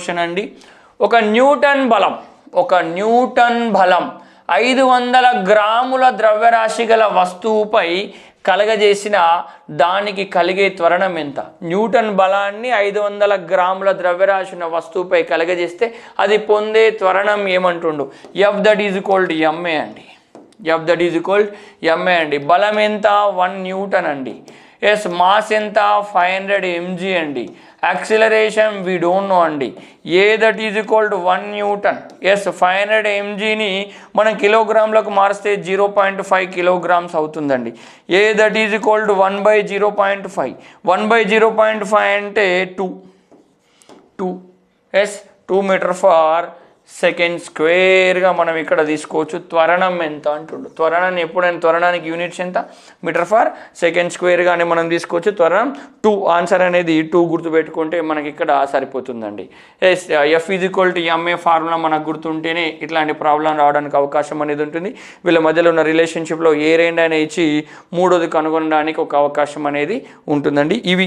Question అండి. ఒక Newton బలం 500 గ్రాముల ద్రవ్యరాశి గల వస్తువుపై కలగజేసిన దానికి కలిగే త్వరణం ఎంత? న్యూటన్ బలాన్ని 500 గ్రాముల ద్రవ్యరాశి ఉన్న వస్తువుపై కలగజేస్తే అది పొందే త్వరణం ఏమంటుండు? F that is equal to MA అండి. F that is equal MA అండి. బలం ఎంత? 1 న్యూటన్ అండి. ఎస్ మాస్ ఎంత? 500 mg అండి. యాక్సిలరేషన్ వి డోంట్ నో అండి. A that is equal to 1 newton. Yes 500 mgని మనం కిలోగ్రాములకు మారిస్తే 0.5 కిలోగ్రామ్స్ అవుతుందండి. A that is equal to 1/0.5. 1/0.5 అంటే 2. ఎస్ 2 మీటర్ ఫర్ సెకండ్ స్క్వేర్గా మనం ఇక్కడ తీసుకోవచ్చు. త్వరణం ఎంత అంటుండు. త్వరణాన్ని ఎప్పుడైనా త్వరణానికి యూనిట్స్ ఎంత? మీటర్ ఫర్ సెకండ్ స్క్వేర్గానే మనం తీసుకోవచ్చు. త్వరణం 2. ఆన్సర్ అనేది 2 గుర్తుపెట్టుకుంటే మనకి ఇక్కడ సరిపోతుందండి. S F is equal to MA formula మనకు గుర్తుంటేనే ఇట్లాంటి ప్రాబ్లం రావడానికి అవకాశం అనేది ఉంటుంది. వీళ్ళ మధ్యలో ఉన్న రిలేషన్షిప్లో ఏ రెండైనా ఇచ్చి మూడోది కనుగొనడానికి ఒక అవకాశం అనేది ఉంటుందండి. ఇవి